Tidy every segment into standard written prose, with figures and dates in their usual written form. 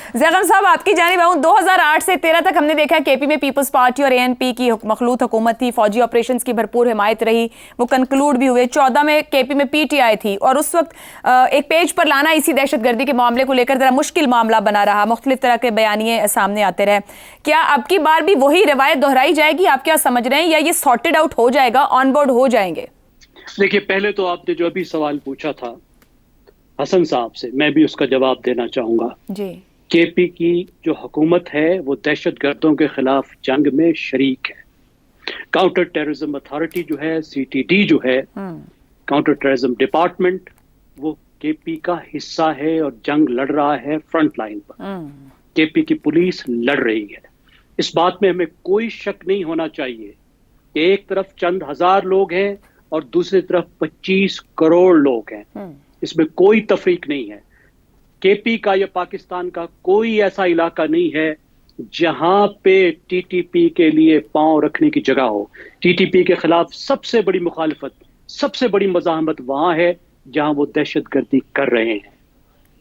ज़ैगम साहब, आपकी जानिब आऊं, 2008 से 13 तक हमने देखा केपी में पीपल्स पार्टी और एएनपी की मखलूत हुकूमत थी, फौजी ऑपरेशंस की भरपूर हिमायत रही, वो कंक्लूड भी हुए। 14 में केपी में पीटीआई थी और उस वक्त एक पेज पर लाना इसी दहशतगर्दी के मामले को लेकर ज़रा मुश्किल मामला बना रहा, मुख्तलिफ तरह के बयानिए सामने आते रहे। क्या अब की बार भी वही रवायत दोहराई जाएगी? आप क्या समझ रहे हैं, या ये सॉर्टेड आउट हो जाएगा, ऑन बोर्ड हो जाएंगे? देखिए, पहले तो आपने जो अभी सवाल पूछा था हसन साहब से, मैं भी उसका जवाब देना चाहूंगा जी। केपी की जो हुकूमत है वो दहशतगर्दों के खिलाफ जंग में शरीक है। काउंटर टेररिज्म अथॉरिटी जो है, सीटीडी जो है, काउंटर टेररिज्म डिपार्टमेंट, वो केपी का हिस्सा है और जंग लड़ रहा है फ्रंट लाइन पर। केपी की पुलिस लड़ रही है, इस बात में हमें कोई शक नहीं होना चाहिए कि एक तरफ चंद हजार लोग हैं और दूसरी तरफ 25 करोड़ लोग हैं। इसमें कोई तफरीक नहीं है। केपी का या पाकिस्तान का कोई ऐसा इलाका नहीं है जहां पे टीटीपी के लिए पांव रखने की जगह हो। टीटीपी के खिलाफ सबसे बड़ी मुखालिफत, सबसे बड़ी मज़ाहमत वहां है जहां वो दहशतगर्दी कर रहे हैं।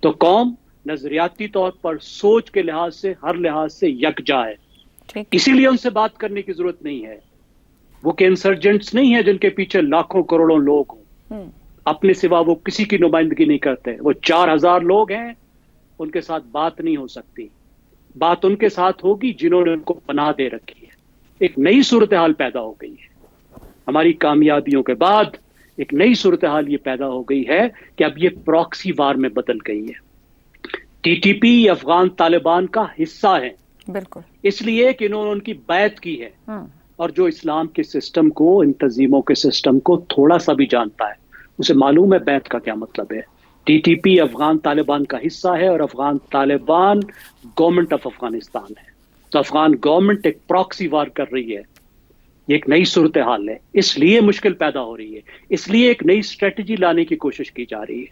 तो कौम नजरियाती तौर पर, सोच के लिहाज से, हर लिहाज से यकजा है। इसीलिए उनसे बात करने की जरूरत नहीं है। वो के इंसर्जेंट्स नहीं है जिनके पीछे लाखों करोड़ों लोग हों। अपने सिवा वो किसी की नुमाइंदगी नहीं करते। वो 4000 लोग हैं, उनके साथ बात नहीं हो सकती। बात उनके साथ होगी जिन्होंने उनको पनाह दे रखी है। एक नई सूरत हाल पैदा हो गई है। हमारी कामयाबियों के बाद एक नई सूरत हाल ये पैदा हो गई है कि अब ये प्रॉक्सी वार में बदल गई है। टीटीपी अफगान तालिबान का हिस्सा है, बिल्कुल, इसलिए कि इन्होंने उनकी बैत की है। और जो इस्लाम के सिस्टम को, इन तंजीमों के सिस्टम को थोड़ा सा भी जानता है, उसे मालूम है बैत का क्या मतलब है। टीटीपी अफगान तालिबान का हिस्सा है और अफगान तालिबान गवर्नमेंट ऑफ अफगानिस्तान है। तो अफगान गवर्नमेंट एक प्रॉक्सी वार कर रही है। ये एक नई सूरत हाल है, इसलिए मुश्किल पैदा हो रही है, इसलिए एक नई स्ट्रेटजी लाने की कोशिश की जा रही है।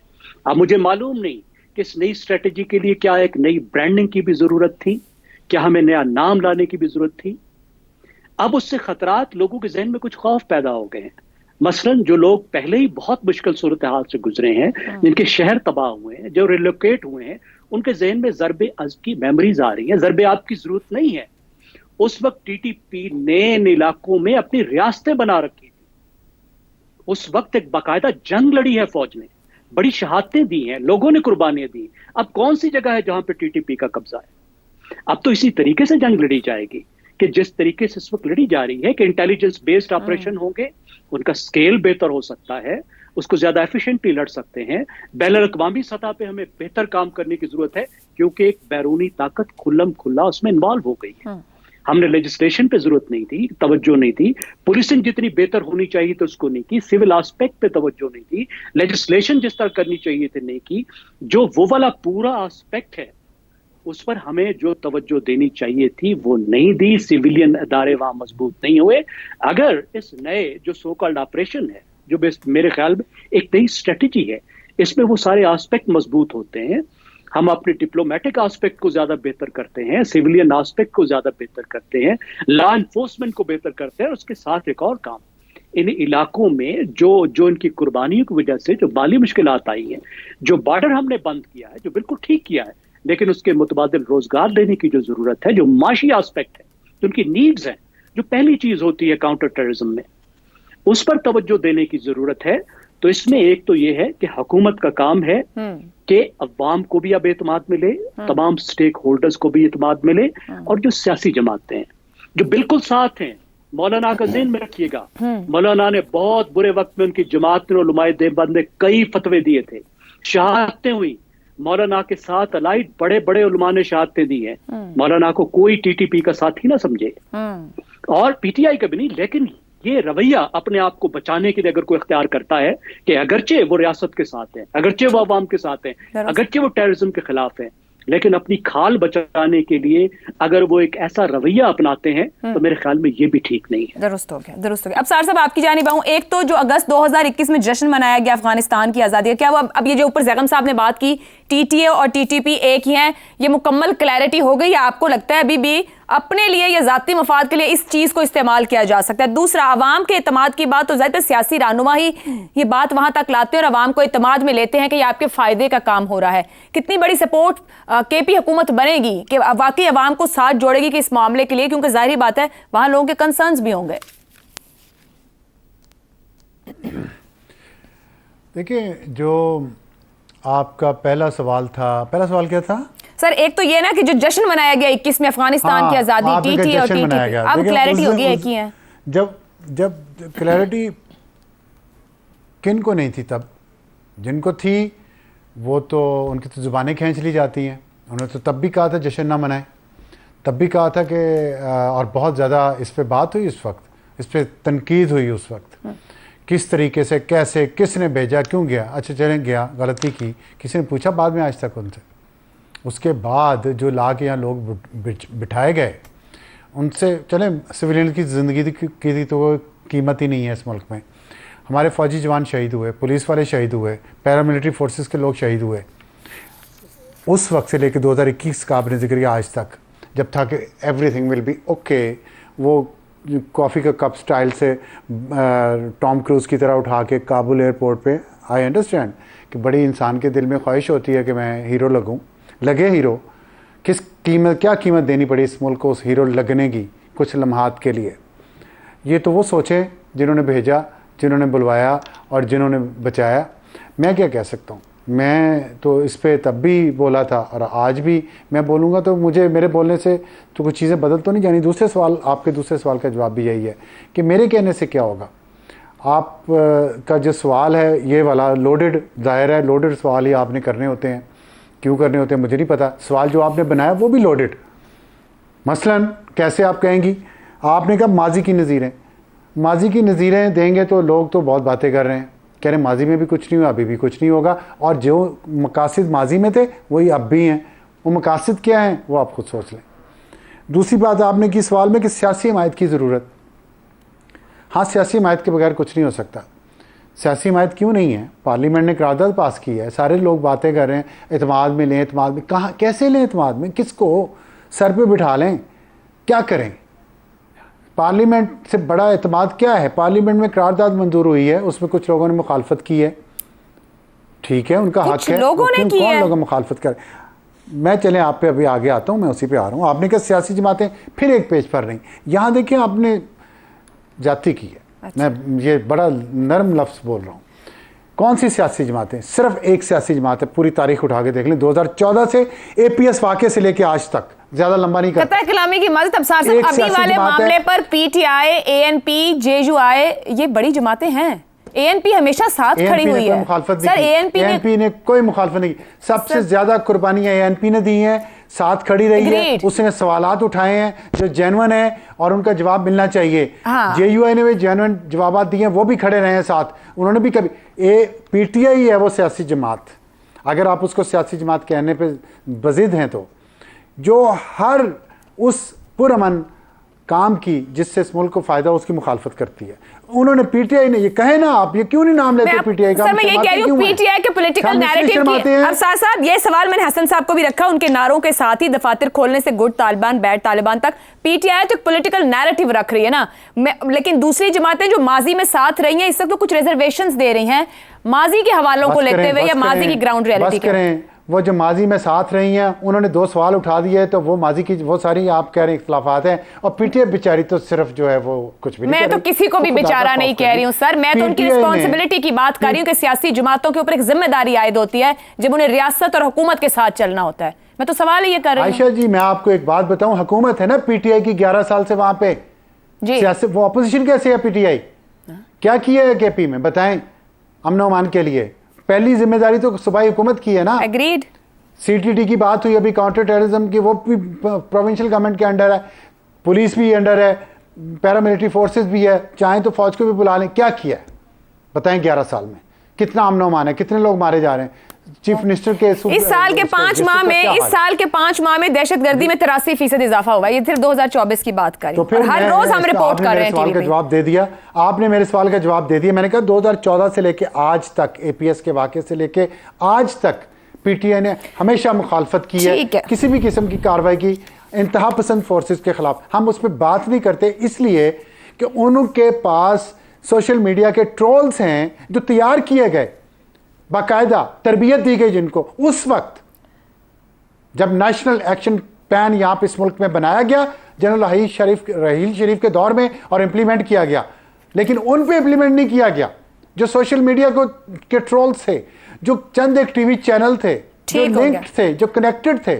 अब मुझे मालूम नहीं कि इस नई स्ट्रेटजी के लिए क्या एक नई ब्रांडिंग की भी जरूरत थी, क्या हमें नया नाम लाने की भी जरूरत थी। अब उससे खतरात, लोगों के जहन में कुछ खौफ पैदा हो गए हैं। मसलन जो लोग पहले ही बहुत मुश्किल सूरत हाल से गुजरे हैं, जिनके शहर तबाह हुए हैं, जो रिलोकेट हुए हैं, उनके जहन में ज़र्बे अज़्ब की मेमोरीज आ रही हैं। ज़र्बे आप की जरूरत नहीं है। उस वक्त टीटीपी ने इन इलाकों में अपनी रियासतें बना रखी थी। उस वक्त एक बाकायदा जंग लड़ी है फौज ने, बड़ी शहादतें दी हैं, लोगों ने कुर्बानियां दी। अब कौन सी जगह है जहां पे टीटीपी का कब्जा है? अब तो इसी तरीके से जंग लड़ी जाएगी कि जिस तरीके से इस वक्त लड़ी जा रही है कि इंटेलिजेंस बेस्ड ऑपरेशन होंगे, उनका स्केल बेहतर हो सकता है, उसको ज्यादा एफिशिएंटली लड़ सकते हैं। बैनुल अक़वामी सतह पे हमें बेहतर काम करने की जरूरत है, क्योंकि एक बैरूनी ताकत खुल्लम खुल्ला उसमें इन्वॉल्व हो गई है। हमने लेजिस्लेशन पे जरूरत नहीं थी, तवज्जो नहीं थी। पुलिसिंग जितनी बेहतर होनी चाहिए तो उसको नहीं की। सिविल एस्पेक्ट पे तवज्जो नहीं थी। लेजिस्लेशन जिस तरह करनी चाहिए थी नहीं की। जो वो वाला पूरा एस्पेक्ट है उस पर हमें जो तवज्जो देनी चाहिए थी वो नहीं दी। सिविलियन अदारे वहां मजबूत नहीं हुए। अगर इस नए जो सो कॉल्ड ऑपरेशन है, जो मेरे ख्याल में एक नई स्ट्रेटेजी है, इसमें वो सारे एस्पेक्ट मजबूत होते हैं। हम अपने डिप्लोमेटिक एस्पेक्ट को ज्यादा बेहतर करते हैं, सिविलियन एस्पेक्ट को ज्यादा बेहतर करते हैं, लॉ एनफोर्समेंट को बेहतर करते हैं। और उसके साथ एक और काम, इन इलाकों में जो इनकी कुर्बानियों की वजह से जो माली मुश्किलात आई हैं, जो बॉर्डर हमने बंद किया है, जो बिल्कुल ठीक किया है, लेकिन उसके मुतबादिल रोजगार देने की जो जरूरत है, जो माशी एस्पेक्ट है, जो उनकी नीड्स हैं, जो पहली चीज होती है काउंटर टेररिज्म में, उस पर तवज्जो देने की जरूरत है। तो इसमें एक तो ये है कि हुकूमत का काम है कि अवाम को भी अब एतमाद मिले, तमाम स्टेक होल्डर्स को भी एतमाद मिले, और जो सियासी जमातें हैं जो बिल्कुल साथ हैं, मौलाना का ज़हन में रखिएगा, मौलाना ने बहुत बुरे वक्त में उनकी जमात ने, उलमाए देवबंद ने कई फतवे दिए थे, शहादतें हुई। मौलाना के साथ अलाइड बड़े बड़े उलमा ने शहादतें दी हैं। मौलाना को कोई टीटीपी का साथी ना समझे और पीटीआई का भी नहीं। लेकिन ये रवैया अपने आप को बचाने के लिए अगर कोई इख्तियार करता है कि अगरचे वो रियासत के साथ है, अगरचे वो अवाम के साथ है, अगरचे वो टेररिज्म के खिलाफ है, लेकिन अपनी खाल बचाने के लिए अगर वो एक ऐसा रवैया अपनाते हैं तो मेरे ख्याल में ये भी ठीक नहीं है। दुरुस्त हो गया, दुरुस्त हो गया। अब सार साहब आपकी जानिब आऊं, एक तो जो अगस्त 2021 में जश्न मनाया गया अफगानिस्तान की आज़ादी का, क्या वो अब ये जो ऊपर ज़ैगम साहब ने बात की टीटीए और टीटीपी एक ही हैं, ये मुकम्मल क्लैरिटी हो गई या आपको लगता है अभी भी अपने लिए या जाती मफाद के लिए इस चीज को इस्तेमाल किया जा सकता है। दूसरा, अवाम के एतमाद की बात, तो ज़ाहिर सियासी रहनुमा ही ये बात वहां तक लाते हैं और अवाम को एतमाद में लेते हैं कि ये आपके फायदे का काम हो रहा है। कितनी बड़ी सपोर्ट केपी हुकूमत बनेगी कि वाकई अवाम को साथ जोड़ेगी कि इस मामले के लिए, क्योंकि जाहिर बात है वहां लोगों के कंसर्न्स भी होंगे। देखिए, जो आपका पहला सवाल क्या था सर? एक तो ये ना कि जो जश्न मनाया गया 21 में अफगानिस्तान की आजादी, टीटी और टीटी, अब क्लैरिटी होगी है कि है। जब क्लैरिटी किन को नहीं थी, तब जिनको थी वो तो उनकी तो जुबानें खींच ली जाती हैं। उन्होंने तो तब भी कहा था जश्न ना मनाएं, तब भी कहा था कि और बहुत ज़्यादा इस पे बात हुई, उस वक्त इस पे तनकीद हुई उस वक्त, किस तरीके से, कैसे, किसने भेजा, क्यों गया। अच्छा चलें, गया, गलती की, किसी ने पूछा बाद में आज तक उनसे? उसके बाद जो ला के यहाँ लोग बिठाए गए, उनसे चलें, सिविलियन की ज़िंदगी की तो कीमत ही नहीं है इस मुल्क में। हमारे फ़ौजी जवान शहीद हुए, पुलिस वाले शहीद हुए, पैरामिलिट्री फोर्सेस के लोग शहीद हुए। उस वक्त से लेकर 2021 का आपने जिक्र किया आज तक, जब था कि एवरीथिंग विल बी ओके, वो कॉफ़ी का कप स्टाइल से टॉम क्रूज़ की तरह उठा के काबुल एयरपोर्ट पे, आई अंडरस्टैंड कि बड़ी इंसान के दिल में ख्वाहिश होती है कि मैं हीरो लगे हीरो। किस कीमत, क्या कीमत देनी पड़ी इस मुल्क को उस हीरो लगने की कुछ लम्हात के लिए? ये तो वो सोचे जिन्होंने भेजा, जिन्होंने बुलवाया और जिन्होंने बचाया। मैं क्या कह सकता हूँ? मैं तो इस पे तब भी बोला था और आज भी मैं बोलूँगा, तो मुझे मेरे बोलने से तो कुछ चीज़ें बदल तो नहीं जानी। दूसरे सवाल, आपके दूसरे सवाल का जवाब भी यही है कि मेरे कहने से क्या होगा। आप का जो सवाल है ये वाला लोडेड, ज़ाहिर है लोडेड सवाल ही आपने करने होते हैं। क्यों करने होते हैं मुझे नहीं पता। सवाल जो आपने बनाया वो भी लोडेड। मसलन कैसे आप कहेंगी, आपने कहा माजी की नज़ीरें, माजी की नज़ीरें देंगे तो लोग तो बहुत बातें कर रहे हैं, कह रहे माजी में भी कुछ नहीं हुआ, अभी भी कुछ नहीं होगा, और जो मकासद माजी में थे वही अब भी हैं। वो मकासद क्या हैं वो आप खुद सोच लें। दूसरी बात आपने की सवाल में कि सियासी हमायत की ज़रूरत। हाँ, सियासी हमायत के बगैर कुछ नहीं हो सकता। सियासी हमायत क्यों नहीं है? पार्लियामेंट ने करारदाद पास की है, सारे लोग बातें कर रहे हैं एतमाद में लें, एतमाद में कहाँ, कैसे लें एतमाद में, किसको सर पे बिठा लें, क्या करें? पार्लियामेंट से बड़ा एतमाद क्या है? पार्लियामेंट में करारदाद मंजूर हुई है, उसमें कुछ लोगों ने मुखालफत की है, ठीक है, उनका हक है। लोगों ने की कौन है। लोग मुखालफत कर, मैं चलें आप पे अभी आगे आता हूँ, मैं उसी पे आ रहा हूँ। आपने कहा सियासी जमातें फिर एक पेज पर नहीं, यहाँ देखिए आपने जाति की है। अच्छा। मैं ये बड़ा नरम लफ्ज़ बोल रहा हूँ। कौन सी सियासी जमातें? सिर्फ एक सियासी जमात है, पूरी तारीख उठा के देख लें, 2014 से APS वाक़े से लेके आज तक, ज़्यादा लंबा नहीं करता। कतई कलामी की मदद अबसार साहब, अभी वाले मामले पर PTI, ANP, JUI ये बड़ी जमातें हैं। ANP हमेशा साथ खड़ी हुई है सर। ANP ने कोई मुखालफत नहीं की। सबसे ज्यादा कुर्बानियां ANP ने दी हैं, साथ खड़ी रही है, उसने सवालात उठाए हैं जो जेन्युइन है और उनका जवाब मिलना चाहिए। हाँ। JUI ने भी जेन्युइन जवाब दिए हैं, वो भी खड़े रहे हैं साथ। उन्होंने भी कभी PTI है वो सियासी जमात, अगर आप उसको सियासी जमात कहने पे बजिद हैं, तो जो हर उस पुरअमन काम की जिससे इस मुल्क को फायदा उसकी मुखालफत करती है। उन्होंने PTI ने, ये कहे ना आप, ये क्यों नहीं नाम लेते PTI का? सर मैं ये कह रही हूँ PTI के पॉलिटिकल नैरेटिव की। अफसार साहब, ये सवाल मैंने हसन साहब को भी रखा, उनके नारों के साथ ही दफातर खोलने से गुड तालिबान बैड तालिबान तक PTI तो पॉलिटिकल नैरेटिव रख रही है ना, लेकिन दूसरी जमातें जो माजी में साथ रही हैं इस वक्त तो कुछ रिजर्वेशंस दे रही हैं माजी के हवालों को लेते हुए या माजी की ग्राउंड रियलिटी के। वो जो माजी में साथ रही हैं उन्होंने 2 सवाल उठा दिए, तो वो माजी की वो सारी आप कह रहे हैं इख्तलाफात हैं, और PTI बेचारी तो सिर्फ जो है वो कुछ भी नहीं। मैं तो किसी को भी बेचारा नहीं कह रही हूँ सर, मैं तो उनकी रिस्पॉन्सिबिलिटी की बात कर रही हूँ कि सियासी जमातों के ऊपर एक जिम्मेदारी आयद होती है जब उन्हें रियासत और हुकूमत के साथ चलना होता है। मैं तो सवाल ये कर रही हूँ। आयशा जी, मैं आपको एक बात बताऊं, हुकूमत है ना PTI की 11 साल से वहां पे सियासी, वो अपोजिशन कैसे है? PTI क्या किया है KP में बताएं अमन अमान के लिए? पहली जिम्मेदारी तो सूबाई हुकूमत की है ना। एग्रीड। CTT की बात हुई अभी, काउंटर टेररिज्म की, वो भी प्रोविंशियल गवर्नमेंट के अंडर है, पुलिस भी अंडर है, पैरामिलिट्री फोर्सेस भी है, चाहें तो फौज को भी बुला लें। क्या किया है बताएं 11 साल में? कितना अमन अमान है, कितने लोग मारे जा रहे हैं? चीफ मिनिस्टर के इस साल के 5 माह में दहशतगर्दी में 83% इजाफा हुआ। ये सिर्फ 2024 की बात करें, तो हर रोज हम रिपोर्ट कर रहे हैं। सवाल का जवाब दे दिया आपने, मेरे सवाल का जवाब दे दिया। मैंने कहा 2014 से लेके आज तक, APS के वाक़े से लेके आज तक PTI ने हमेशा मुखालफत की है किसी भी किस्म की कार्रवाई की। इंतहा पसंद फोर्सेस के खिलाफ। हम उस पर बात नहीं करते इसलिए कि उनके पास सोशल मीडिया के ट्रोल्स हैं जो तैयार किए गए, बाकायदा तरबियत दी गई जिनको उस वक्त जब नेशनल एक्शन प्लान यहाँ पे इस मुल्क में बनाया गया जनरल रहील शरीफ के दौर में और इम्प्लीमेंट किया गया, लेकिन उन पे इम्प्लीमेंट नहीं किया गया जो सोशल मीडिया को के ट्रोल्स थे, जो चंद एक टीवी चैनल थे, जो लिंक्ड थे, जो कनेक्टेड थे।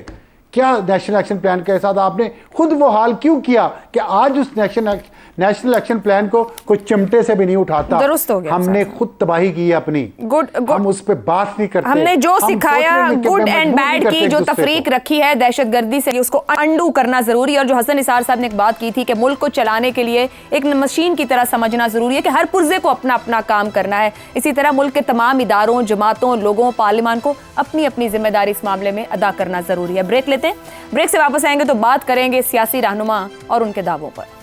क्या नेशनल एक्शन प्लान के साथ आपने खुद वो हाल क्यों किया कि आज उस नेशनल एक्शन प्लान को कोई चिमटे से भी नहीं उठाता? दुरुस्त हो गया, हमने खुद तबाही की है अपनी। गुड। हम उस पर बात नहीं करते। हमने जो सिखाया गुड एंड बैड की जो दूसरे तफरीक को। रखी है दहशतगर्दी से, उसको अंडू करना जरूरी है। और जो हसन निसार साहब ने एक बात की थी कि मुल्क को चलाने के लिए एक मशीन की तरह समझना जरूरी है कि हर पुर्जे को अपना अपना काम करना है। इसी तरह मुल्क के तमाम इदारों, जमातों, लोगों, पार्लियामान को अपनी अपनी जिम्मेदारी इस मामले में अदा करना जरूरी है। ब्रेक लेते हैं, ब्रेक से वापस आएंगे तो बात करेंगे सियासी रहनुमा और उनके दावों पर।